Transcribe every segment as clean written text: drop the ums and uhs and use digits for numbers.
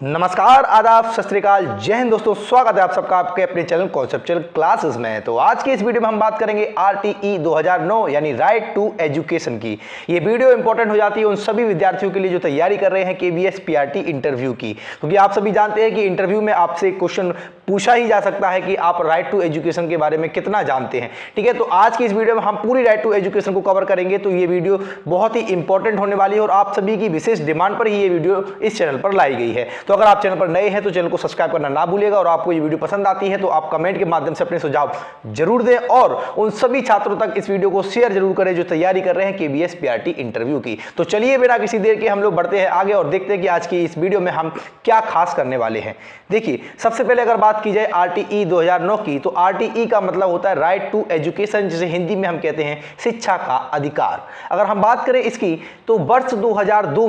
नमस्कार, आदाब, सत श्री अकाल, जय हिंद दोस्तों। स्वागत है आप सबका आपके अपने चैनल कॉन्सेप्चुअल क्लासेस में। तो आज की इस वीडियो में हम बात करेंगे आरटीई 2009 यानी राइट टू एजुकेशन की। ये वीडियो इंपॉर्टेंट हो जाती है उन सभी विद्यार्थियों के लिए जो तैयारी कर रहे हैं केवीएस पीआरटी इंटरव्यू की, क्योंकि आप सभी जानते हैं कि इंटरव्यू में आपसे क्वेश्चन पूछा ही जा सकता है कि आप राइट टू एजुकेशन के बारे में कितना जानते हैं। ठीक है, तो आज की इस वीडियो में हम पूरी राइट टू एजुकेशन को कवर करेंगे। तो ये वीडियो बहुत ही इंपॉर्टेंट होने वाली है और आप सभी की विशेष डिमांड पर ही ये वीडियो इस चैनल पर लाई गई है। तो अगर आप चैनल पर नए हैं तो चैनल को सब्सक्राइब करना ना भूलिएगा और आपको ये वीडियो पसंद आती है तो आप कमेंट के माध्यम से अपने सुझाव जरूर दें और उन सभी छात्रों तक इस वीडियो को शेयर जरूर करें जो तैयारी कर रहे हैं केवीएस पीआरटी इंटरव्यू की। तो चलिए बिना किसी देर के हम लोग बढ़ते हैं आगे और देखते हैं कि आज की इस वीडियो में हम क्या खास करने वाले हैं। देखिए, सबसे पहले अगर बात की जाए आरटीई 2009 की, तो आरटीई का मतलब होता है राइट टू एजुकेशन, जिसे हिंदी में हम कहते हैं शिक्षा का अधिकार। अगर हम बात करें इसकी तो वर्ष 2002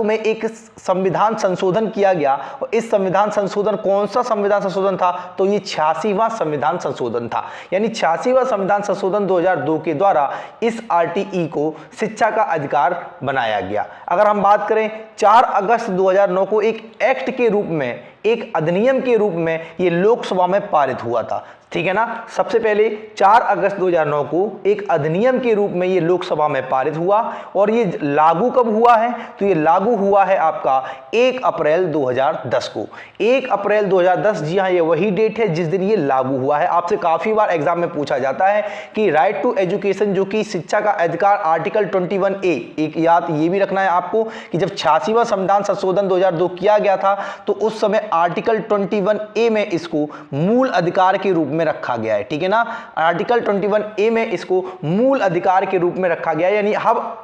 में एक संविधान संशोधन किया गया और इस संविधान संशोधन, कौन सा संविधान संशोधन था, तो ये 86वां संविधान संशोधन था। यानी 86वां संविधान संशोधन 2002 के द्वारा इस आरटीई को शिक्षा का अधिकार बनाया गया। अगर हम बात करें 4 अगस्त 2009 को एक एक्ट के रूप में, एक अधिनियम के रूप में ये लोकसभा में पारित हुआ था। ठीक है ना, सबसे पहले 4 अगस्त 2009 को एक अधिनियम के रूप में ये लोकसभा में पारित हुआ और ये लागू कब हुआ है, तो ये लागू हुआ है आपका 1 अप्रैल 2010 को। 1 अप्रैल 2010, जी हाँ, ये वही डेट है जिस दिन ये लागू हुआ है। आपसे काफी बार एग्जाम में पूछा जाता है कि राइट टू एजुकेशन, जो कि शिक्षा का अधिकार, आर्टिकल 21A, एक याद ये भी रखना है आपको कि जब 86वां संविधान संशोधन 2002 किया गया था तो उस समय आर्टिकल 21A में इसको मूल अधिकार के रूप में रखा गया है। ठीक है ना, आर्टिकल 21A में इसको मूल अधिकार के रूप में रखा गया है। यानी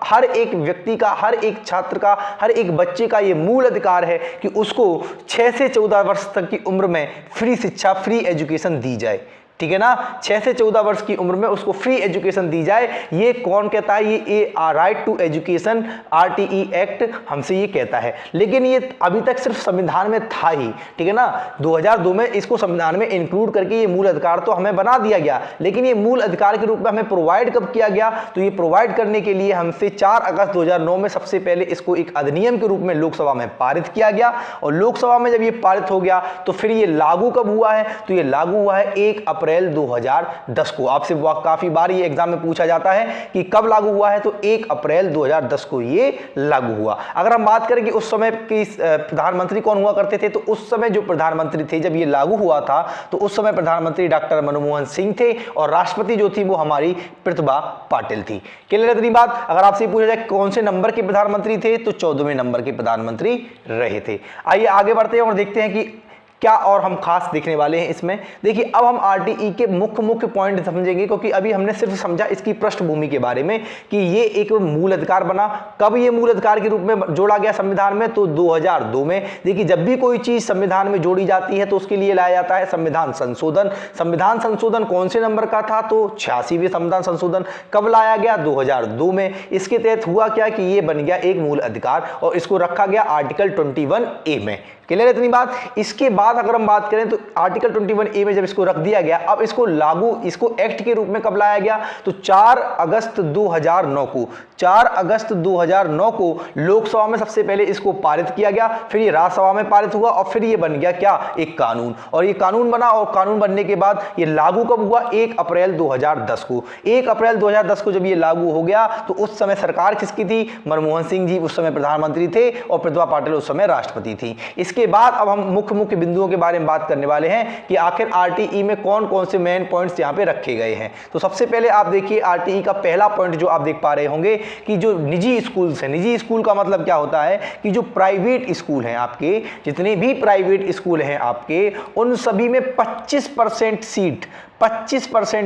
हर एक व्यक्ति का, हर एक छात्र का, हर एक बच्चे का ये मूल अधिकार है कि उसको 6 से 14 वर्ष तक की उम्र में फ्री शिक्षा, फ्री एजुकेशन दी जाए। ठीक है ना, 6 से 14 वर्ष की उम्र में उसको फ्री एजुकेशन दी जाए। ये कौन कहता है? ये right to education RTE act हमसे ये कहता है। लेकिन ये अभी तक सिर्फ संविधान में था ही। ठीक है ना, 2002 में इसको संविधान में इंक्लूड करके ये मूल अधिकार तो हमें बना दिया गया, लेकिन ये मूल अधिकार के रूप में हमें प्रोवाइड कब किया गया, तो ये प्रोवाइड करने के लिए हमसे 4 अगस्त 2009 में सबसे पहले इसको एक अधिनियम के रूप में लोकसभा में पारित किया गया। और लोकसभा में जब ये पारित हो गया तो फिर ये लागू कब हुआ है, तो ये लागू हुआ है 1 अप्रैल 2010 को। आपसे काफी बार ये एग्जाम में पूछा जाता है कि कब लागू हुआ है, तो 1 अप्रैल 2010 को ये लागू हुआ। अगर हम बात करें कि उस समय की प्रधानमंत्री कौन हुआ करते थे, तो उस समय जो प्रधानमंत्री थे जब ये लागू हुआ था तो उस समय प्रधानमंत्री डॉक्टर मनमोहन सिंह थे और राष्ट्रपति जो थी वो हमारी प्रतिभा पाटिल थी। क्लियर है इतनी बात? अगर आपसे पूछा जाए कौन से नंबर के प्रधानमंत्री थे, तो 14वें नंबर के प्रधानमंत्री रहे थे। आइए आगे बढ़ते हैं और देखते हैं कि क्या और हम खास देखने वाले हैं इसमें। देखिए, अब हम आरटीई के मुख्य पॉइंट समझेंगे, क्योंकि अभी हमने सिर्फ समझा इसकी पृष्ठभूमि के बारे में कि ये एक मूल अधिकार बना। कब ये मूल अधिकार के रूप में जोड़ा गया संविधान में, तो 2002 में। देखिए, जब भी कोई चीज संविधान में जोड़ी जाती है तो उसके लिए लाया जाता है संविधान संशोधन। संविधान संशोधन कौन से नंबर का था, तो 86वें संविधान संशोधन। कब लाया गया, 2002 में। इसके तहत हुआ क्या कि ये बन गया एक मूल अधिकार और इसको रखा गया आर्टिकल 21A में। क्लियर है इतनी बात? इसके बाद अगर हम बात करें तो आर्टिकल 21A में जब इसको रख दिया गया, अब इसको लागू, इसको एक्ट के रूप में कब लाया गया, तो 4 अगस्त 2009 को। 4 अगस्त 2009 को लोकसभा में सबसे पहले इसको पारित किया गया, फिर ये राज्यसभा में पारित हुआ और फिर ये बन गया क्या, एक कानून। और ये कानून बना और कानून बनने के बाद ये लागू कब हुआ, 1 अप्रैल 2010 को। 1 अप्रैल 2010 को जब ये लागू हो गया तो उस समय सरकार किसकी थी, मनमोहन सिंह जी उस समय प्रधानमंत्री थे और प्रतिभा पाटिल उस समय राष्ट्रपति थी। इसके बाद अब हम मुख्य बिंदुओं के बारे में बात करने वाले हैं कि आखिर आरटीई में कौन कौन से मेन पॉइंट्स यहां पे रखे गए हैं। तो सबसे पहले आप देखिए आरटीई का पहला पॉइंट जो आप देख पा रहे होंगे कि जो निजी स्कूल्स हैं, निजी स्कूल का मतलब क्या होता है कि जो प्राइवेट स्कूल हैं आपके, जितने भी प्राइवेट स्कूल हैं आपके, उन सभी में 25%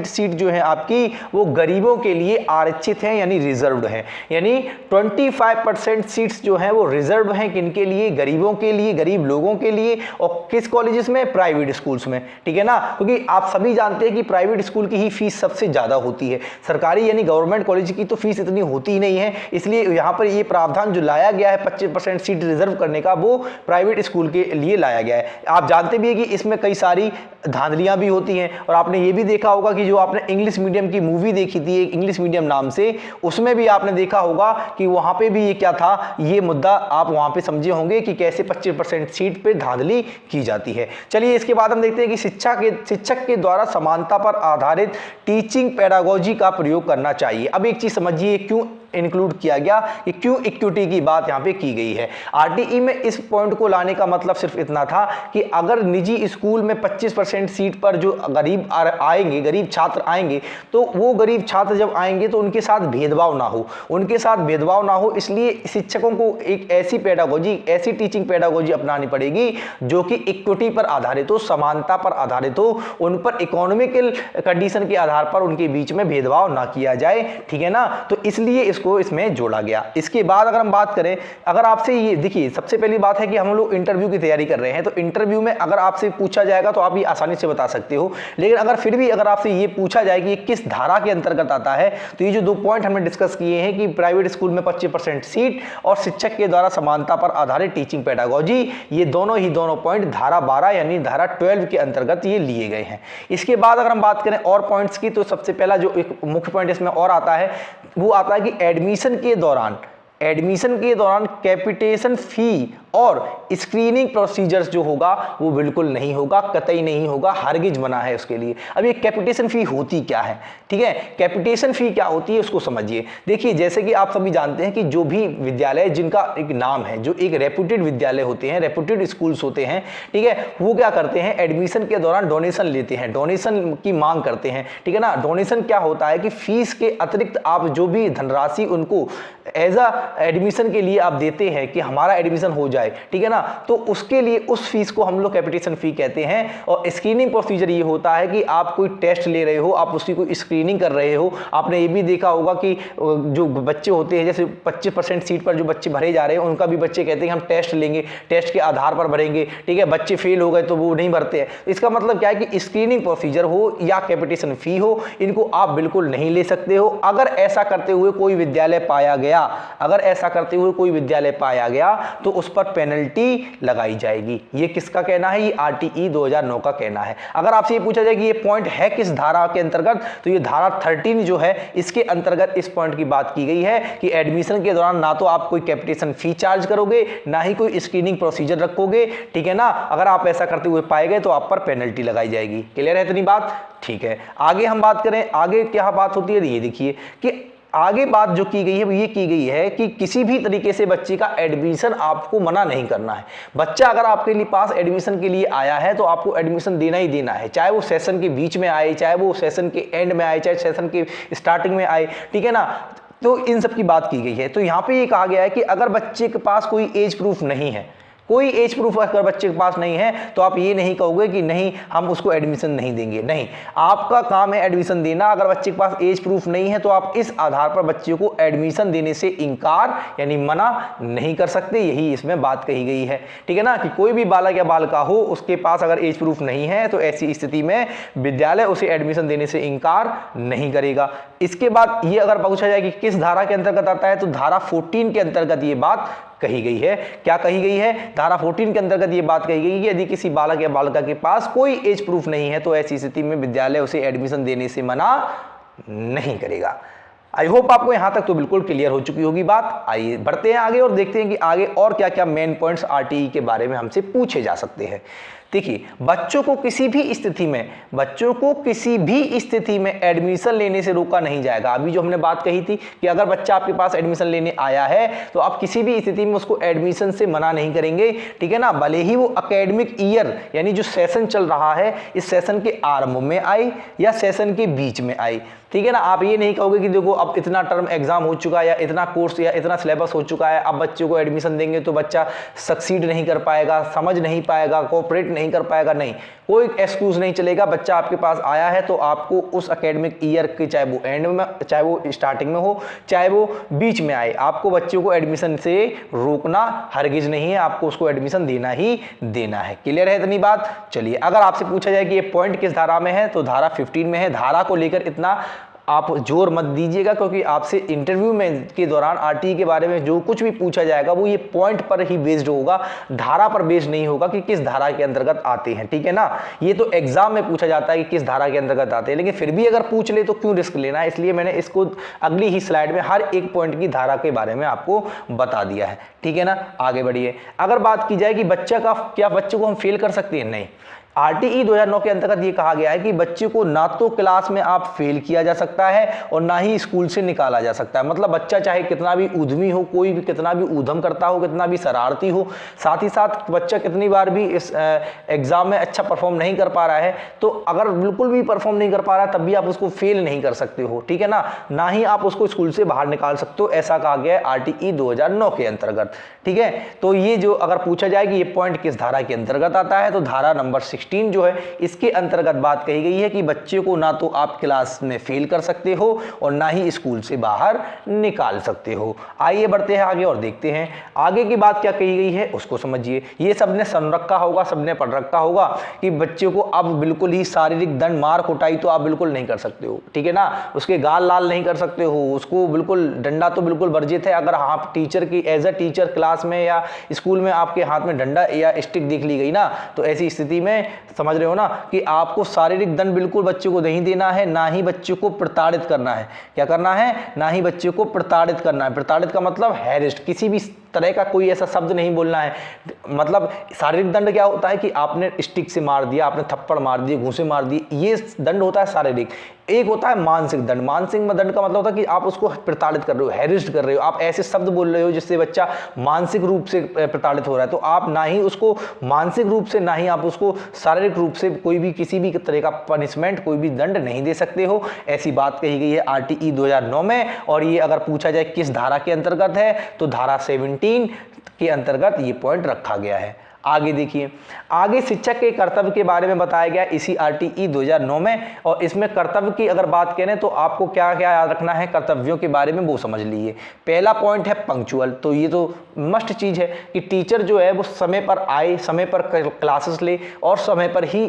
सीट जो है आपकी वो गरीबों के लिए आरक्षित हैं, यानी रिजर्व्ड हैं। यानी 25% सीट्स जो हैं वो रिजर्व हैं, किनके लिए, गरीबों के लिए, गरीब लोगों के लिए। और किस कॉलेजेस में, प्राइवेट स्कूल्स में। ठीक है ना, क्योंकि आप सभी जानते हैं कि प्राइवेट स्कूल की ही फीस सबसे ज्यादा होती है। सरकारी यानी गवर्नमेंट कॉलेज की तो फीस इतनी होती ही नहीं है, इसलिए यहाँ पर ये प्रावधान जो लाया गया है 25% सीट रिजर्व करने का, वो प्राइवेट स्कूल के लिए लाया गया है। आप जानते भी है कि इसमें कई सारी धांधलियां भी होती हैं और आपने ये भी देखा होगा कि जो आपने इंग्लिश मीडियम की मूवी देखी थी एक इंग्लिश मीडियम नाम से, उसमें भी आपने देखा होगा कि वहां पे भी ये क्या था, ये मुद्दा आप वहां पे समझे होंगे कि कैसे 25% सीट पे धांधली की जाती है। चलिए इसके बाद हम देखते हैं कि शिक्षक के द्वारा समानता पर आधारित टीचिंग पेडागोजी का प्रयोग करना चाहिए। अब एक चीज समझिए क्यों इंक्लूड किया गया, कि क्यों इक्विटी की बात यहां पे की गई है। आरटीई में इस पॉइंट को लाने का मतलब सिर्फ इतना था कि अगर निजी स्कूल में 25% सीट पर जो गरीब छात्र आएंगे, तो वो गरीब छात्र जब आएंगे तो उनके साथ भेदभाव ना हो, इसलिए शिक्षकों को एक ऐसी पेडागोजी, ऐसी टीचिंग पेडागोजी अपनानी पड़ेगी जो कि इक्विटी पर आधारित हो, समानता पर आधारित हो, उन पर इकोनॉमिकल कंडीशन के आधार पर उनके बीच में भेदभाव ना किया जाए, ठीक है ना। तो इसलिए इसको इसमें जोड़ा गया। इसके बाद अगर हम बात करें, अगर आपसे ये देखिए, सबसे पहली बात है कि हम लोग इंटरव्यू की तैयारी कर रहे हैं, तो इंटरव्यू में अगर आपसे पूछा जाएगा तो आप ये आसानी से बता सकते हो, लेकिन अगर फिर भी अगर आपसे ये पूछा जाए कि ये किस धारा के अंतर्गत आता है, तो ये जो 2 पॉइंट हमने डिस्कस किए हैं कि प्राइवेट स्कूल में 25% सीट और शिक्षक के द्वारा समानता पर आधारित टीचिंग पेडागोजी, ये दोनों पॉइंट धारा 12 यानी धारा 12 के अंतर्गत ये लिए गए हैं। इसके बाद अगर हम बात करें और पॉइंट्स की, तो सबसे पहला जो एक मुख्य पॉइंट इसमें और आता है वो आता है कि एडमिशन के दौरान कैपिटेशन फी और स्क्रीनिंग प्रोसीजर्स जो होगा वो बिल्कुल नहीं होगा, कतई नहीं होगा, हरगिज मना है उसके लिए। अब ये कैपिटेशन फी होती क्या है, ठीक है, कैपिटेशन फी क्या होती है उसको समझिए। देखिए जैसे कि आप सभी जानते हैं कि जो भी विद्यालय जिनका एक नाम है, जो एक रेप्यूटेड विद्यालय होते हैं, रेप्यूटेड स्कूल्स होते हैं, ठीक है, वो क्या करते हैं, एडमिशन के दौरान डोनेशन लेते हैं, डोनेशन की मांग करते हैं, ठीक है ना। डोनेशन क्या होता है कि फीस के अतिरिक्त आप जो भी धनराशि उनको एज एडमिशन के लिए आप देते हैं कि हमारा एडमिशन हो जाए, ठीक है ना, तो उसके लिए उस फीस को हम लोग कैपिटेशन फी कहते हैं। और स्क्रीनिंग प्रोसीजर ये होता है कि आप कोई टेस्ट ले रहे हो, आप उसकी कोई स्क्रीनिंग कर रहे हो। आपने ये भी देखा होगा कि जो बच्चे होते हैं, जैसे 25% सीट पर जो बच्चे भरे जा रहे हैं, उनका भी बच्चे कहते हैं हम टेस्ट लेंगे, टेस्ट के आधार पर भरेंगे, ठीक है, बच्चे फेल हो गए तो वो नहीं भरते हैं। इसका मतलब क्या है कि स्क्रीनिंग प्रोसीजर हो या कैपिटेशन फी हो, इनको आप बिल्कुल नहीं ले सकते हो। अगर ऐसा करते हुए कोई विद्यालय पाया गया, तो उस पर पेनल्टी लगाई जाएगी। ये किसका कहना है, ये आरटीई 2009 का कहना है। अगर आपसे ये पूछा जाए कि ये पॉइंट है किस धारा के अंतर्गत, तो ये धारा 13 जो है इसके अंतर्गत इस पॉइंट की बात की गई है कि एडमिशन के दौरान ना तो आप कोई कैपिटेशन फी चार्ज करोगे, ना ही कोई स्क्रीनिंग प्रोसीजर रखोगे, ठीक है ना। अगर आप ऐसा करते हुए पाए गए तो आप पर पेनल्टी लगाई जाएगी। क्लियर है इतनी बात, ठीक है। आगे हम बात करें, आगे क्या बात होती है, ये देखिए कि आगे बात जो की गई है वो ये की गई है कि किसी भी तरीके से बच्चे का एडमिशन आपको मना नहीं करना है। बच्चा अगर आपके लिए पास एडमिशन के लिए आया है तो आपको एडमिशन देना ही देना है, चाहे वो सेशन के बीच में आए, चाहे वो सेशन के एंड में आए, चाहे सेशन के स्टार्टिंग में आए, ठीक है ना। तो इन सब की बात की गई है। तो यहाँ पे ये कहा गया है कि अगर बच्चे के पास कोई एज प्रूफ नहीं है, कोई एज प्रूफ अगर बच्चे के पास नहीं है, तो आप ये नहीं कहोगे कि नहीं हम उसको एडमिशन नहीं देंगे। नहीं, आपका काम है एडमिशन देना। अगर बच्चे के पास एज प्रूफ नहीं है तो आप इस आधार पर बच्चे को एडमिशन देने से इनकार यानी मना नहीं कर सकते। यही इसमें बात कही गई है, ठीक है ना, कि कोई भी बालक या बालिका हो, उसके पास अगर एज प्रूफ नहीं है तो ऐसी स्थिति में विद्यालय उसे एडमिशन देने से इनकार नहीं करेगा। इसके बाद ये अगर पूछा जाए कि किस धारा के अंतर्गत आता है, तो धारा 14 के अंतर्गत ये बात कही गई है। क्या कही गई है, धारा 14 के अंतर्गत ये बात कही गई कि यदि किसी बालक या बालिका के पास कोई एज प्रूफ नहीं है तो ऐसी स्थिति में विद्यालय उसे एडमिशन देने से मना नहीं करेगा। आई होप आपको यहां तक तो बिल्कुल क्लियर हो चुकी होगी बात। आइए बढ़ते हैं आगे और देखते हैं कि आगे और क्या क्या मेन पॉइंट्स आरटीई के बारे में हमसे पूछे जा सकते हैं। देखिए, बच्चों को किसी भी स्थिति में एडमिशन लेने से रोका नहीं जाएगा। अभी जो हमने बात कही थी कि अगर बच्चा आपके पास एडमिशन लेने आया है तो आप किसी भी स्थिति में उसको एडमिशन से मना नहीं करेंगे, ठीक है ना, भले ही वो एकेडमिक ईयर यानी जो सेशन चल रहा है इस सेशन के आरंभ में आए या सेशन के बीच में आए, ठीक है ना। आप ये नहीं कहोगे कि देखो अब इतना टर्म एग्जाम हो चुका है या इतना कोर्स या इतना सिलेबस हो चुका है, अब बच्चे को एडमिशन देंगे तो बच्चा सक्सीड नहीं कर पाएगा, समझ नहीं पाएगा, कोऑपरेट नहीं कर पाएगा। नहीं, कोई एक्सक्यूज नहीं चलेगा। बच्चा आपके पास आया है तो आपको उस एकेडमिक ईयर के, चाहे वो एंड में, चाहे वो स्टार्टिंग में हो, चाहे वो बीच में आए, आपको बच्चों को एडमिशन से रोकना हरगिज नहीं है, आपको उसको एडमिशन देना ही देना है। क्लियर है इतनी बात। चलिए, अगर आपसे पूछा जाए कि ये पॉइंट किस धारा में है, तो धारा 15 में है। धारा को लेकर इतना आप जोर मत दीजिएगा, क्योंकि आपसे इंटरव्यू में के दौरान आरटीई के बारे में जो कुछ भी पूछा जाएगा वो ये पॉइंट पर ही बेस्ड होगा, धारा पर बेस्ड नहीं होगा कि किस धारा के अंतर्गत आते हैं, ठीक है ना। ये तो एग्जाम में पूछा जाता है कि किस धारा के अंतर्गत आते हैं, लेकिन फिर भी अगर पूछ ले तो क्यों रिस्क लेना है, इसलिए मैंने इसको अगली ही स्लाइड में हर एक पॉइंट की धारा के बारे में आपको बता दिया है, ठीक है ना। आगे बढ़िए। अगर बात की जाए कि बच्चे को हम फेल कर सकते हैं, नहीं। आरटीई 2009 के अंतर्गत ये कहा गया है कि बच्चे को ना तो क्लास में आप फेल किया जा सकता है और ना ही स्कूल से निकाला जा सकता है। मतलब बच्चा चाहे कितना भी उद्यमी हो, कोई भी कितना भी ऊधम करता हो, कितना भी शरारती हो, साथ ही साथ बच्चा कितनी बार भी इस एग्जाम में अच्छा परफॉर्म नहीं कर पा रहा है, तो अगर बिल्कुल भी परफॉर्म नहीं कर पा रहा है तब भी आप उसको फेल नहीं कर सकते हो, ठीक है ना। ना ही आप उसको स्कूल से बाहर निकाल सकते हो, ऐसा कहा गया है आरटीई 2009 के अंतर्गत, ठीक है। तो ये जो अगर पूछा जाए कि ये पॉइंट किस धारा के अंतर्गत आता है, तो धारा नंबर 16 जो है इसके अंतर्गत बात कही गई है कि बच्चे को ना तो आप क्लास में फेल कर सकते हो और ना ही स्कूल से बाहर निकाल सकते हो। आइए बढ़ते हैं आगे और देखते हैं आगे की बात क्या कही गई है, उसको समझिए। ये सबने सुन रखा होगा, सबने पढ़ रखा होगा कि बच्चे को अब बिल्कुल ही शारीरिक दंड, मार कुटाई तो आप बिल्कुल नहीं कर सकते हो, ठीक है ना। उसके गाल लाल नहीं कर सकते हो, उसको बिल्कुल डंडा तो बिल्कुल वर्जित है। अगर आप टीचर की एज अ टीचर क्लास में या स्कूल में आपके हाथ में डंडा या स्टिक दिख ली गई ना, तो ऐसी स्थिति में समझ रहे हो ना कि आपको शारीरिक दंड बिल्कुल बच्चे को नहीं देना है, ना ही बच्चे को प्रताड़ित करना है। क्या करना है? ना ही बच्चे को प्रताड़ित करना है। प्रताड़ित का मतलब हैरेस्ट, किसी भी तरह का कोई ऐसा शब्द नहीं बोलना है। मतलब शारीरिक दंड क्या होता है कि आपने स्टिक से मार दिया, आपने थप्पड़ मार दिए, घूंसे मार दिए, ये दंड होता है शारीरिक। एक होता है मानसिक दंड। मानसिक दंड का मतलब होता है कि आप उसको प्रताड़ित कर रहे हो, हैरेस्ट कर रहे हो, आप ऐसे शब्द बोल रहे हो जिससे बच्चा मानसिक रूप से प्रताड़ित हो रहा है। तो आप ना ही उसको मानसिक रूप से, ना ही आप उसको शारीरिक रूप से कोई भी किसी भी तरह का पनिशमेंट, कोई भी दंड नहीं दे सकते हो। ऐसी बात कही गई है आरटीई 2009 में। और ये अगर पूछा जाए किस धारा के अंतर्गत है, तो धारा 17 के अंतर्गत ये पॉइंट रखा गया है। आगे देखिए, आगे शिक्षक के कर्तव्य के बारे में बताया गया इसी आरटीई 2009 में। और इसमें कर्तव्य की अगर बात करें तो आपको क्या क्या याद रखना है कर्तव्यों के बारे में, वो समझ लीजिए। पहला पॉइंट है पंक्चुअल। तो ये तो मस्ट चीज है कि टीचर जो है वो समय पर आए, समय पर क्लासेस ले और समय पर ही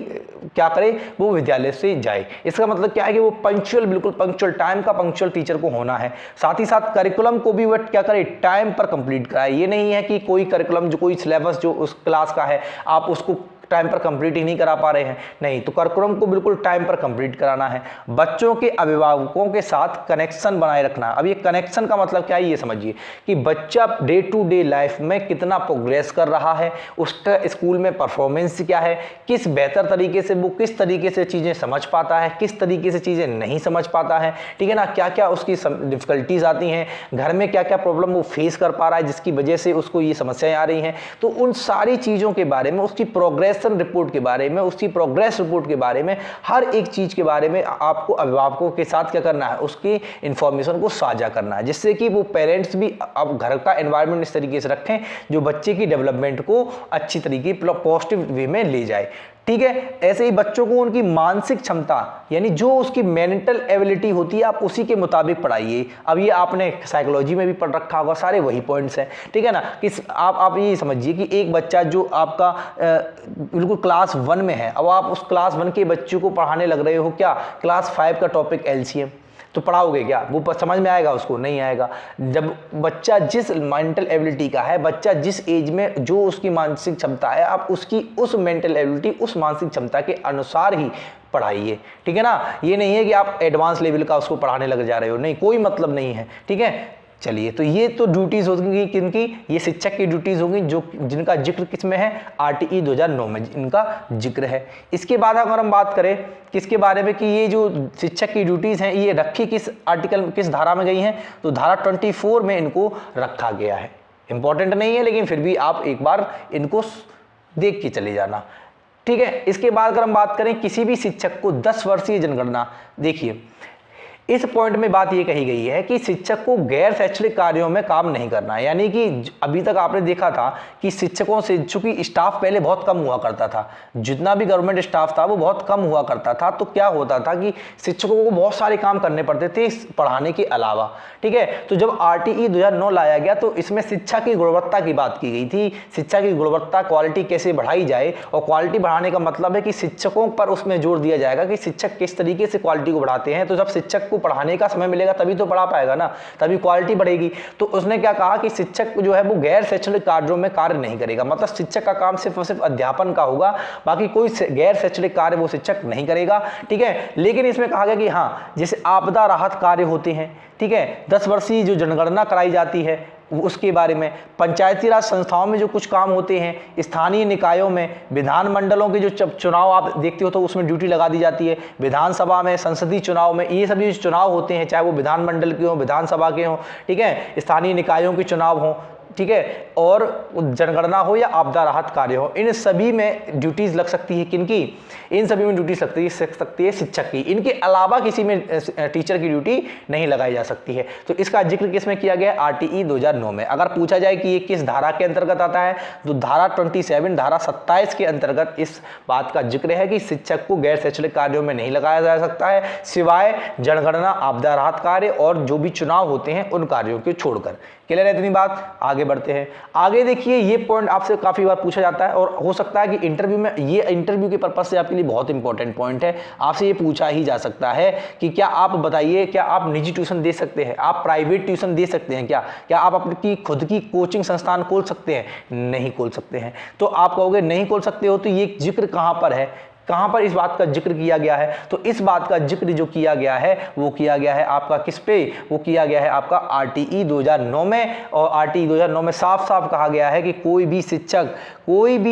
क्या करे, वो विद्यालय से जाए। इसका मतलब क्या है कि वो पंक्चुअल, बिल्कुल पंक्चुअल, टाइम का पंक्चुअल टीचर को होना है। साथ ही साथ करिकुलम को भी वह क्या करे, टाइम पर कंप्लीट कराए। ये नहीं है कि कोई करिकुलम, जो कोई सिलेबस जो उस क्लास का है, आप उसको टाइम पर कंप्लीट ही नहीं करा पा रहे हैं, नहीं। तो करिकुलम को बिल्कुल टाइम पर कंप्लीट कराना है। बच्चों के अभिभावकों के साथ कनेक्शन बनाए रखना। अब ये कनेक्शन का मतलब क्या है, ये समझिए कि बच्चा डे टू डे लाइफ में कितना प्रोग्रेस कर रहा है, उसका स्कूल में परफॉर्मेंस क्या है, किस बेहतर तरीके से वो किस तरीके से चीज़ें समझ पाता है, किस तरीके से चीज़ें नहीं समझ पाता है, ठीक है ना। क्या क्या उसकी डिफिकल्टीज आती हैं, घर में क्या क्या प्रॉब्लम वो फेस कर पा रहा है जिसकी वजह से उसको ये समस्याएं आ रही हैं। तो उन सारी चीज़ों के बारे में, उसकी प्रोग्रेस रिपोर्ट के बारे में, उसकी प्रोग्रेस रिपोर्ट के बारे में, हर एक चीज के बारे में आपको अभिभावकों के साथ क्या करना है, उसकी इंफॉर्मेशन को साझा करना है, जिससे कि वो पेरेंट्स भी अब घर का एनवायरनमेंट इस तरीके से रखें जो बच्चे की डेवलपमेंट को अच्छी तरीके पॉजिटिव वे में ले जाए, ठीक है। ऐसे ही बच्चों को उनकी मानसिक क्षमता, यानी जो उसकी मेंटल एबिलिटी होती है, आप उसी के मुताबिक पढ़ाइए। अब ये आपने साइकोलॉजी में भी पढ़ रखा होगा, सारे वही पॉइंट्स हैं, ठीक है ना। कि आप ये समझिए कि एक बच्चा जो आपका बिल्कुल क्लास 1 में है, अब आप उस क्लास 1 के बच्चों को पढ़ाने लग रहे हो क्या, क्लास 5 का टॉपिक LCM, तो पढ़ाओगे क्या, वो समझ में आएगा उसको? नहीं आएगा। जब बच्चा जिस मेंटल एबिलिटी का है, बच्चा जिस एज में जो उसकी मानसिक क्षमता है, आप उसकी उस मेंटल एबिलिटी, उस मानसिक क्षमता के अनुसार ही पढ़ाइए, ठीक है ना। ये नहीं है कि आप एडवांस लेवल का उसको पढ़ाने लग जा रहे हो, नहीं, कोई मतलब नहीं है, ठीक है। चलिए, तो ये तो ड्यूटीज होंगी किनकी, ये शिक्षक की ड्यूटीज होंगी जो जिनका जिक्र किसमें है, आरटीई 2009 में इनका जिक्र है। इसके बाद अगर हम बात करें किसके बारे में कि ये जो शिक्षक की ड्यूटीज हैं ये रखी किस आर्टिकल, किस धारा में गई हैं, तो धारा 24 में इनको रखा गया है। इंपॉर्टेंट नहीं है लेकिन फिर भी आप एक बार इनको देख के चले जाना, ठीक है। इसके बाद अगर हम बात करें किसी भी शिक्षक को 10 वर्षीय जनगणना, देखिए इस पॉइंट में बात ये कही गई है कि शिक्षक को गैर शैक्षणिक कार्यों में काम नहीं करना है। यानी कि अभी तक आपने देखा था कि शिक्षकों से, चूंकि स्टाफ पहले बहुत कम हुआ करता था, जितना भी गवर्नमेंट स्टाफ था वो बहुत कम हुआ करता था, तो क्या होता था कि शिक्षकों को बहुत सारे काम करने पड़ते थे पढ़ाने के अलावा, ठीक है। तो जब आरटीई 2009 लाया गया तो इसमें शिक्षा की गुणवत्ता की बात की गई थी। शिक्षा की गुणवत्ता, क्वालिटी कैसे बढ़ाई जाए, और क्वालिटी बढ़ाने का मतलब है कि शिक्षकों पर उसमें जोर दिया जाएगा कि शिक्षक किस तरीके से क्वालिटी को बढ़ाते हैं। तो जब शिक्षक को पढ़ाने का समय मिलेगा तभी तो पढ़ा पाएगा ना, तभी क्वालिटी बढ़ेगी। तो उसने क्या कहा कि शिक्षक जो है वो गैर शैक्षणिक कार्यों में कार्य नहीं करेगा, मतलब शिक्षक का काम सिर्फ और सिर्फ अध्यापन का होगा, बाकी कोई गैर शैक्षणिक कार्य वो शिक्षक नहीं करेगा। ठीक है, लेकिन इसमें कहा गया कि हाँ, जैसे आपदा राहत कार्य होते हैं, ठीक है, 10 वर्षीय जो जनगणना कराई जाती है उसके बारे में, पंचायती राज संस्थाओं में जो कुछ काम होते हैं, स्थानीय निकायों में, विधानमंडलों के जो चुनाव आप देखते हो तो उसमें ड्यूटी लगा दी जाती है, विधानसभा में, संसदीय चुनाव में, ये सभी जो चुनाव होते हैं चाहे वो विधानमंडल के हों, विधानसभा के हों, ठीक है, स्थानीय निकायों के चुनाव हों, ठीक है, और जनगणना हो या आपदा राहत कार्य हो, इन सभी में ड्यूटीज लग सकती है। किनकी? इन सभी में ड्यूटी सकती है शिक्षक की। इनके अलावा किसी में टीचर की ड्यूटी नहीं लगाई जा सकती है। तो इसका जिक्र किस में किया गया? आरटीई 2009 में। अगर पूछा जाए कि ये किस धारा के अंतर्गत आता है तो धारा 27, धारा 27 के अंतर्गत इस बात का जिक्र है कि शिक्षक को गैर शैक्षणिक कार्यों में नहीं लगाया जा सकता है, सिवाय जनगणना, आपदा राहत कार्य और जो भी चुनाव होते हैं उन कार्यों को छोड़कर। क्लियर है इतनी बात? आगे बढ़ते हैं। आगे देखिए, ये पॉइंट आपसे काफी बार पूछा जाता है और हो सकता है कि इंटरव्यू में, ये इंटरव्यू के पर्पस से आपके लिए बहुत इंपॉर्टेंट पॉइंट है, आपसे ये पूछा ही जा सकता है कि क्या आप बताइए, क्या आप निजी ट्यूशन दे सकते हैं, आप प्राइवेट ट्यूशन दे सकते हैं, क्या आप अपनी खुद की कोचिंग संस्थान खोल सकते हैं? नहीं खोल सकते हैं। तो आप कहोगे नहीं खोल सकते हो, तो ये जिक्र कहां पर है, कहां पर इस बात का जिक्र किया गया है? तो इस बात का जिक्र जो किया गया है वो किया गया है आपका किस पे? वो किया गया है आपका आरटीई 2009 में। और आरटीई 2009 में साफ साफ कहा गया है कि कोई भी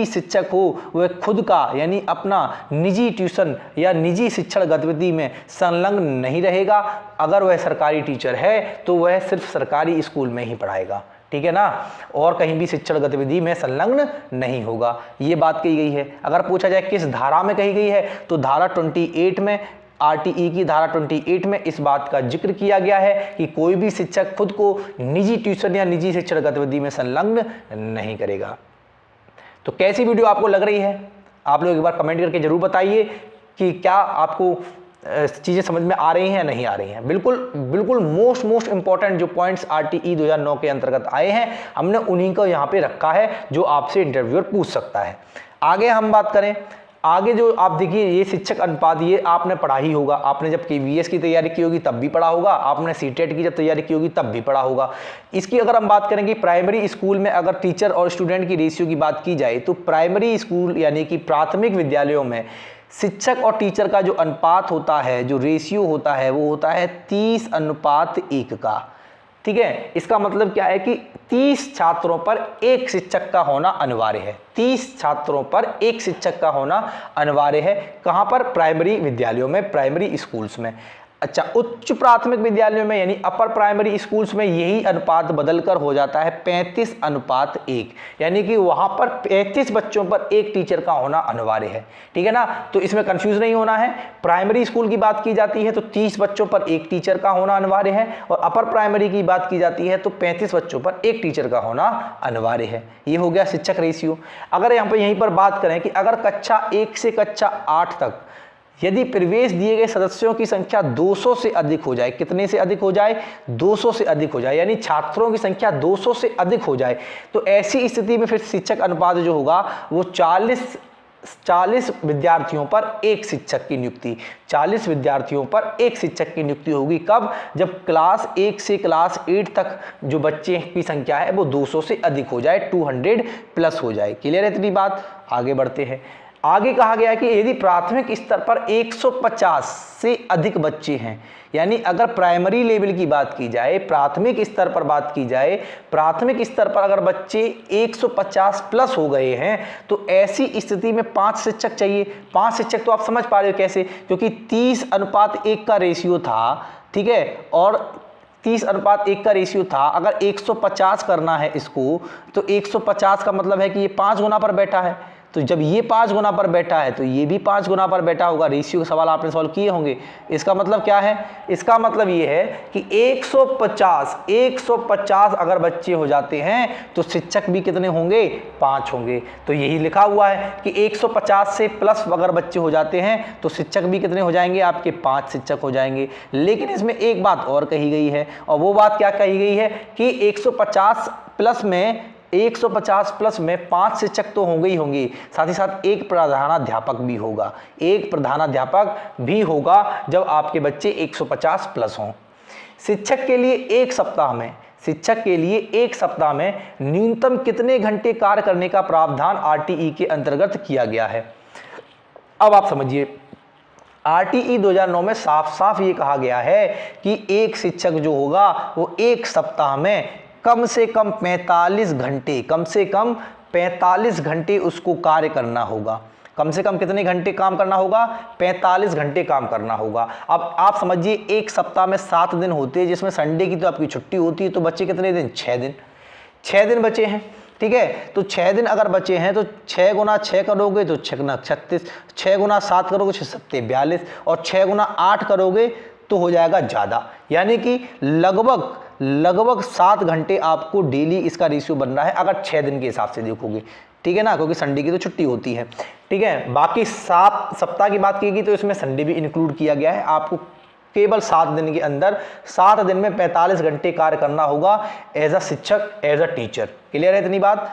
शिक्षक हो वह खुद का यानी अपना निजी ट्यूशन या निजी शिक्षण गतिविधि में संलग्न नहीं रहेगा। अगर वह सरकारी टीचर है तो वह सिर्फ सरकारी स्कूल में ही पढ़ाएगा, ठीक है ना, और कहीं भी शिक्षण गतिविधि में संलग्न नहीं होगा। ये बात कही गई है। अगर पूछा जाए किस धारा में कही गई है तो धारा 28 में, आरटीई की धारा 28 में इस बात का जिक्र किया गया है कि कोई भी शिक्षक खुद को निजी ट्यूशन या निजी शिक्षण गतिविधि में संलग्न नहीं करेगा। तो कैसी वीडियो आपको लग रही है? आप लोग एक बार कमेंट करके जरूर बताइए कि क्या आपको चीज़ें समझ में आ रही हैं या नहीं आ रही हैं। बिल्कुल मोस्ट इंपॉर्टेंट जो पॉइंट्स आरटीई 2009 के अंतर्गत आए हैं हमने उन्हीं को यहाँ पे रखा है जो आपसे इंटरव्यूअर पूछ सकता है। आगे हम बात करें, आगे जो आप देखिए ये शिक्षक अनुपात, ये आपने पढ़ा ही होगा, आपने जब केवीएस की तैयारी की होगी तब भी पढ़ा होगा, आपने सीटेट की जब तैयारी की होगी तब भी पढ़ा होगा। इसकी अगर हम बात करें कि प्राइमरी स्कूल में अगर टीचर और स्टूडेंट की रेशियो की बात की जाए तो प्राइमरी स्कूल यानी कि प्राथमिक विद्यालयों में शिक्षक और टीचर का जो अनुपात होता है, जो रेशियो होता है, वो होता है 30:1 का। ठीक है, इसका मतलब क्या है कि 30 छात्रों पर एक शिक्षक का होना अनिवार्य है। 30 छात्रों पर एक शिक्षक का होना अनिवार्य है। कहां पर? प्राइमरी विद्यालयों में, प्राइमरी स्कूल्स में। अच्छा, उच्च प्राथमिक विद्यालयों में यानी अपर प्राइमरी स्कूल्स में यही अनुपात बदलकर हो जाता है 35:1, यानी कि वहां पर 35 बच्चों पर एक टीचर का होना अनिवार्य है। ठीक है ना, तो इसमें कंफ्यूज नहीं होना है। प्राइमरी स्कूल की बात की जाती है तो 30 बच्चों पर एक टीचर का होना अनिवार्य है, और अपर प्राइमरी की बात की जाती है तो 35 बच्चों पर एक टीचर का होना अनिवार्य है। ये हो गया शिक्षक रेशियो। अगर यहाँ पर यहीं पर बात करें कि अगर कक्षा 1 से कक्षा 8 तक यदि प्रवेश दिए गए सदस्यों की संख्या 200 से अधिक हो जाए, कितने से अधिक हो जाए? 200 से अधिक हो जाए, यानी छात्रों की संख्या 200 से अधिक हो जाए, तो ऐसी स्थिति में फिर शिक्षक अनुपात जो होगा वो 40 विद्यार्थियों पर एक शिक्षक की नियुक्ति, 40 विद्यार्थियों पर एक शिक्षक की नियुक्ति होगी। कब? जब क्लास 1 से क्लास 8 तक जो बच्चे की संख्या है वो 200 से अधिक हो जाए, 200 प्लस हो जाए। क्लियर है इतनी बात? आगे बढ़ते हैं। आगे कहा गया कि यदि प्राथमिक स्तर पर 150 से अधिक बच्चे हैं, यानी अगर प्राइमरी लेवल की बात की जाए, प्राथमिक स्तर पर बात की जाए, प्राथमिक स्तर पर अगर बच्चे 150 प्लस हो गए हैं तो ऐसी स्थिति में 5 शिक्षक चाहिए। 5 शिक्षक तो आप समझ पा रहे हो कैसे, क्योंकि 30:1 का रेशियो था, ठीक है, और 30:1 का रेशियो था। अगर 150 करना है इसको तो 150 का मतलब है कि ये 5 गुना पर बैठा है, तो जब ये 5 गुना पर बैठा है तो ये भी 5 गुना पर बैठा होगा। रेशियो का सवाल आपने सॉल्व किए होंगे। इसका मतलब क्या है? इसका मतलब ये है कि 150 अगर बच्चे हो जाते हैं तो शिक्षक भी कितने होंगे? 5 होंगे। तो यही लिखा हुआ है कि 150 से प्लस अगर बच्चे हो जाते हैं तो शिक्षक भी कितने हो जाएंगे? आपके 5 शिक्षक हो जाएंगे। लेकिन इसमें एक बात और कही गई है, और वो बात क्या कही गई है कि 150 प्लस में 150 प्लस में 5 शिक्षक तो होंगे ही होंगे, साथ ही साथ एक प्रधानाध्यापक भी होगा, एक प्रधानाध्यापक भी होगा जब आपके बच्चे 150 प्लस हों। शिक्षक के लिए एक सप्ताह में न्यूनतम कितने घंटे कार्य करने का प्रावधान आरटीई के अंतर्गत किया गया है। अब आप समझिए, आरटीई 2009 में साफ साफ ये कहा गया है कि एक शिक्षक जो होगा वो एक सप्ताह में कम से कम 45 घंटे उसको कार्य करना होगा। कम से कम कितने घंटे काम करना होगा? 45 घंटे काम करना होगा। अब आप समझिए, एक सप्ताह में 7 दिन होते हैं, जिसमें संडे की तो आपकी छुट्टी होती है, तो बच्चे कितने दिन? 6 दिन बचे हैं, ठीक है। तो 6 दिन अगर बचे हैं तो 6 गुना 6 करोगे तो 6 गुना 36, 6 गुना 7 करोगे 6 7 42, और 6 गुना 8 करोगे तो हो जाएगा ज़्यादा, यानी कि लगभग 7 घंटे आपको डेली इसका रेशियो बन रहा है अगर 6 दिन के हिसाब से देखोगे, ठीक है ना, क्योंकि संडे की तो छुट्टी होती है, ठीक है। बाकी 7 सप्ताह की बात की तो इसमें संडे भी इंक्लूड किया गया है। आपको केवल 7 दिन के अंदर 7 दिन में 45 घंटे कार्य करना होगा एज अ शिक्षक, एज अ टीचर। क्लियर है इतनी बात?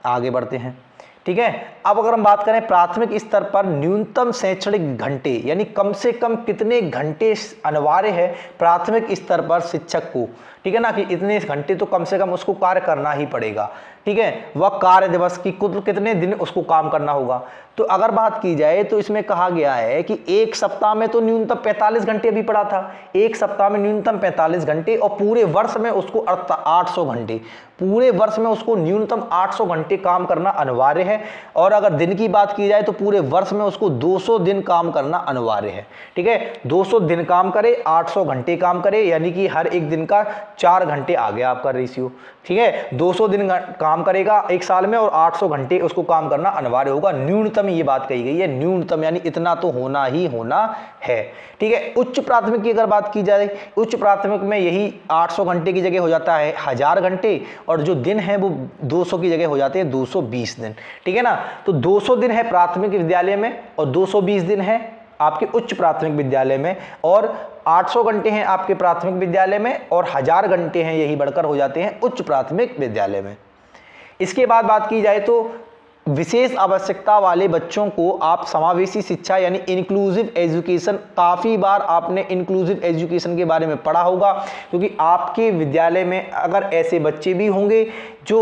आगे बढ़ते हैं, ठीक है। अब अगर हम बात करें प्राथमिक स्तर पर न्यूनतम शैक्षणिक घंटे, यानी कम से कम कितने घंटे अनिवार्य है प्राथमिक स्तर पर शिक्षक को, ठीक है ना, कि इतने घंटे तो कम से कम उसको कार्य करना ही पड़ेगा, ठीक है। वह कार्य दिवस की कुल कितने दिन उसको काम करना होगा। तो अगर बात की जाए तो इसमें कहा गया है कि एक सप्ताह में तो न्यूनतम 45 घंटे अभी पड़ा था, एक सप्ताह में न्यूनतम 45 घंटे, और पूरे वर्ष में उसको 800 घंटे, पूरे वर्ष में उसको न्यूनतम 800 घंटे काम करना अनिवार्य है। और अगर दिन की बात की जाए तो पूरे वर्ष में उसको 200 दिन काम करना अनिवार्य है, ठीक है। 200 दिन काम करे, 800 घंटे काम करे, यानी कि हर एक दिन का 4 घंटे आ गया आपका रेशियो, ठीक है। 200 दिन काम करेगा एक साल में और 800 घंटे उसको काम करना अनिवार्य होगा, न्यूनतम ये बात कही गई है, न्यूनतम, यानी इतना तो होना ही होना है, ठीक है। उच्च प्राथमिक की अगर बात की जाए, उच्च प्राथमिक में यही 800 घंटे की जगह हो जाता है 1000 घंटे, और जो दिन है वो 200 की जगह हो जाते हैं 220 दिन, ठीक है ना। तो 200 दिन है प्राथमिक विद्यालय में और 220 दिन है आपके उच्च प्राथमिक विद्यालय में, और 800 घंटे हैं आपके प्राथमिक विद्यालय में और 1000 घंटे हैं, यही बढ़कर हो जाते हैं उच्च प्राथमिक विद्यालय में। इसके बाद बात की जाए तो विशेष आवश्यकता वाले बच्चों को आप समावेशी शिक्षा यानी इंक्लूसिव एजुकेशन, काफ़ी बार आपने इंक्लूसिव एजुकेशन के बारे में पढ़ा होगा, क्योंकि आपके विद्यालय में अगर ऐसे बच्चे भी होंगे जो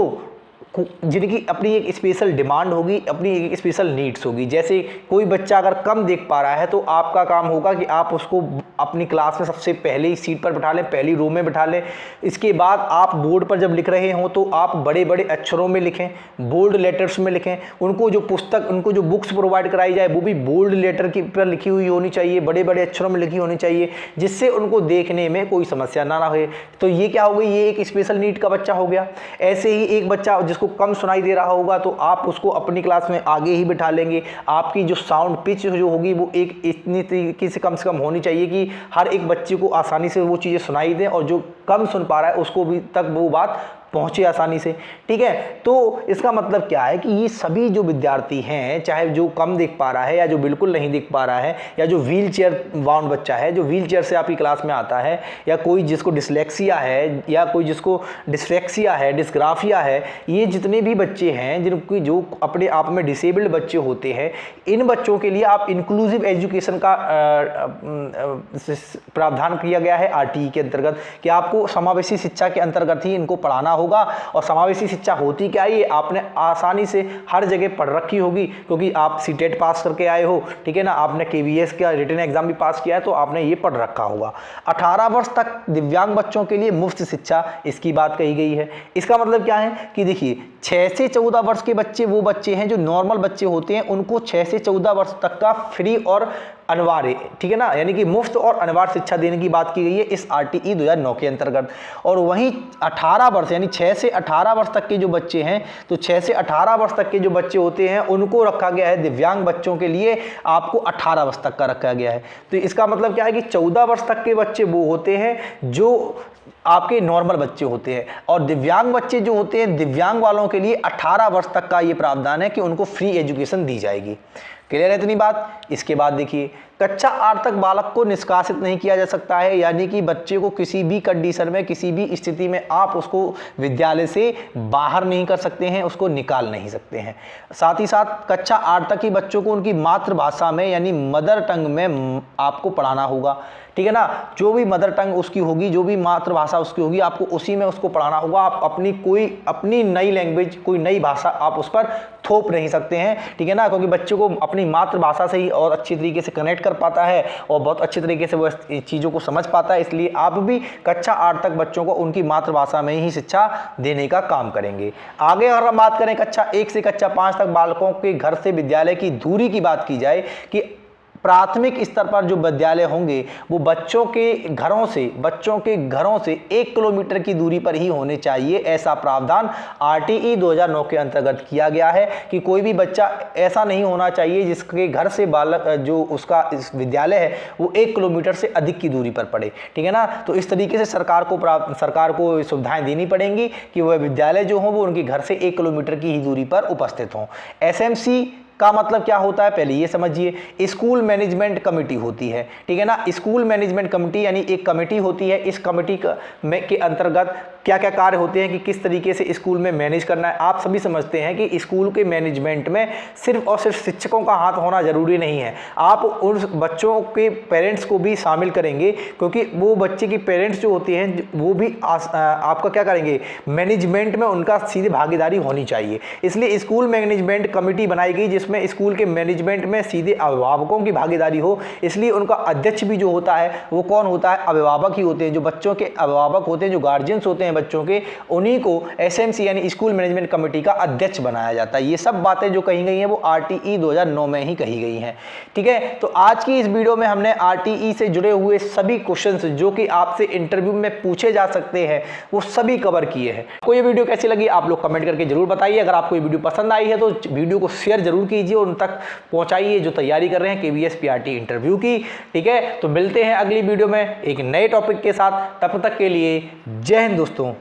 जिनकी अपनी एक स्पेशल डिमांड होगी, अपनी एक स्पेशल नीड्स होगी। जैसे कोई बच्चा अगर कम देख पा रहा है तो आपका काम होगा कि आप उसको अपनी क्लास में सबसे पहले ही सीट पर बिठा लें, पहली रो में बिठा लें। इसके बाद आप बोर्ड पर जब लिख रहे हो तो आप बड़े बड़े अक्षरों में लिखें, बोल्ड लेटर्स में लिखें। उनको जो पुस्तक, उनको जो बुक्स प्रोवाइड कराई जाए वो भी बोल्ड लेटर की पर लिखी हुई होनी चाहिए, बड़े बड़े अक्षरों में लिखी होनी चाहिए, जिससे उनको देखने में कोई समस्या ना रहे। तो ये क्या हो गई, ये एक स्पेशल नीड का बच्चा हो गया। ऐसे ही एक बच्चा जिसको कम सुनाई दे रहा होगा तो आप उसको अपनी क्लास में आगे ही बिठा लेंगे। आपकी जो साउंड पिच जो होगी वो एक इतनी तरीके से कम होनी चाहिए कि हर एक बच्चे को आसानी से वो चीज़ें सुनाई दें, और जो कम सुन पा रहा है उसको भी तक वो बात पहुंचे आसानी से, ठीक है। तो इसका मतलब क्या है कि ये सभी जो विद्यार्थी हैं, चाहे जो कम देख पा रहा है या जो बिल्कुल नहीं देख पा रहा है, या जो व्हील चेयर बाउंड बच्चा है, जो व्हील चेयर से आपकी क्लास में आता है, या कोई जिसको डिसलेक्सिया है, या कोई जिसको डिस्लेक्सिया है, डिस्ग्राफिया है, ये जितने भी बच्चे हैं जिनकी जो अपने आप में डिसेबल्ड बच्चे होते हैं, इन बच्चों के लिए आप इंक्लूसिव एजुकेशन का प्रावधान किया गया है आरटीई के अंतर्गत कि आपको समावेशी शिक्षा के अंतर्गत ही इनको पढ़ाना होगा। और समावेशी शिक्षा होती क्या है, ये आपने आसानी से हर जगह पढ़ रखी होगी, क्योंकि आप सीटेट पास करके आए हो, ठीक है ना, आपने केवीएस का रिटन एग्जाम भी पास किया है, तो आपने ये पढ़ रखा होगा। 18 वर्ष तक दिव्यांग बच्चों के लिए मुफ्त शिक्षा, इसकी बात कही गई है। इसका मतलब क्या है कि देखिए 6 से 14 वर्ष के बच्चे वो बच्चे हैं जो नॉर्मल बच्चे होते हैं, उनको 6 से 14 वर्ष तक का फ्री और अनिवार्य, ठीक है ना, यानी कि मुफ्त और अनिवार्य शिक्षा देने की बात की गई है इस आरटीई 2009 के अंतर्गत। और वहीं 18 वर्ष यानी 6 से 18 वर्ष तक के जो बच्चे हैं, तो 6 से 18 वर्ष तक के जो बच्चे होते हैं उनको रखा गया है, दिव्यांग बच्चों के लिए आपको 18 वर्ष तक का रखा गया है। तो इसका मतलब क्या है कि 14 वर्ष तक के बच्चे वो होते हैं जो आपके नॉर्मल बच्चे होते हैं, और दिव्यांग बच्चे जो होते हैं, दिव्यांग वालों के लिए 18 वर्ष तक का ये प्रावधान है कि उनको फ्री एजुकेशन दी जाएगी। क्लियर है इतनी बात। इसके बाद देखिए कक्षा 8 तक बालक को निष्कासित नहीं किया जा सकता है, यानी कि बच्चे को किसी भी कंडीशन में, किसी भी स्थिति में आप उसको विद्यालय से बाहर नहीं कर सकते हैं, उसको निकाल नहीं सकते हैं। साथ ही साथ कक्षा 8 तक ही बच्चों को उनकी मातृभाषा में यानी मदर टंग में आपको पढ़ाना होगा, ठीक है ना। जो भी मदर टंग उसकी होगी, जो भी मातृभाषा उसकी होगी, आपको उसी में उसको पढ़ाना होगा। आप अपनी नई लैंग्वेज, कोई नई भाषा आप उस पर थोप नहीं सकते हैं, ठीक है ना, क्योंकि बच्चों को अपनी मातृभाषा से ही और अच्छी तरीके से कनेक्ट कर पाता है और बहुत अच्छी तरीके से वो चीज़ों को समझ पाता है। इसलिए आप भी कक्षा 8 तक बच्चों को उनकी मातृभाषा में ही शिक्षा देने का काम करेंगे। आगे अगर हम बात करें कक्षा 1 से कक्षा 5 तक बालकों के घर से विद्यालय की दूरी की बात की जाए कि प्राथमिक स्तर पर जो विद्यालय होंगे वो बच्चों के घरों से 1 किलोमीटर की दूरी पर ही होने चाहिए। ऐसा प्रावधान आरटीई 2009 के अंतर्गत किया गया है कि कोई भी बच्चा ऐसा नहीं होना चाहिए जिसके घर से बालक जो उसका इस विद्यालय है वो 1 किलोमीटर से अधिक की दूरी पर पड़े, ठीक है ना। तो इस तरीके से सरकार को सुविधाएं देनी पड़ेंगी कि वह विद्यालय जो हो वो उनके घर से 1 किलोमीटर की ही दूरी पर उपस्थित हों। एसएमसी का मतलब क्या होता है, पहले ये समझिए। स्कूल मैनेजमेंट कमेटी होती है, ठीक है ना। स्कूल मैनेजमेंट कमेटी यानी एक कमेटी होती है। इस कमेटी के अंतर्गत क्या क्या कार्य होते हैं कि किस तरीके से स्कूल में मैनेज करना है। आप सभी समझते हैं कि स्कूल के मैनेजमेंट में सिर्फ और सिर्फ शिक्षकों का हाथ होना जरूरी नहीं है, आप उन बच्चों के पेरेंट्स को भी शामिल करेंगे, क्योंकि वो बच्चे की पेरेंट्स जो होते हैं वो भी आपका क्या करेंगे, मैनेजमेंट में उनका सीधी भागीदारी होनी चाहिए। इसलिए स्कूल मैनेजमेंट कमेटी बनाई गई जिसमें स्कूल के मैनेजमेंट में सीधे अभिभावकों की भागीदारी हो। इसलिए उनका अध्यक्ष भी जो होता है वो कौन होता है, अभिभावक ही होते हैं। जो बच्चों के अभिभावक होते हैं, जो गार्जियंस होते हैं बच्चों के, उन्हीं को एसएमसी यानी स्कूल मैनेजमेंट कमेटी का अध्यक्ष बनाया जाता है। ये सब बातें जो कही गई हैं वो आरटीई 2009 में ही कही गई हैं, ठीक है। तो आज की इस वीडियो में हमने आरटीई से जुड़े हुए सभी क्वेश्चंस जो कि आपसे इंटरव्यू में पूछे जा सकते हैं वो सभी कवर किए हैं। आपको ये वीडियो कैसी लगी आप लोग कमेंट करके जरूर बताइए। अगर आपको ये वीडियो पसंद आई है तो वीडियो को शेयर जरूर कीजिए, उन तक पहुंचाइए जो तैयारी कर रहे हैं केवीएस पीआरटी इंटरव्यू की, ठीक है। तो मिलते हैं अगली वीडियो में एक नए टॉपिक के साथ, तब तक के लिए जय हिंद दोस्तों।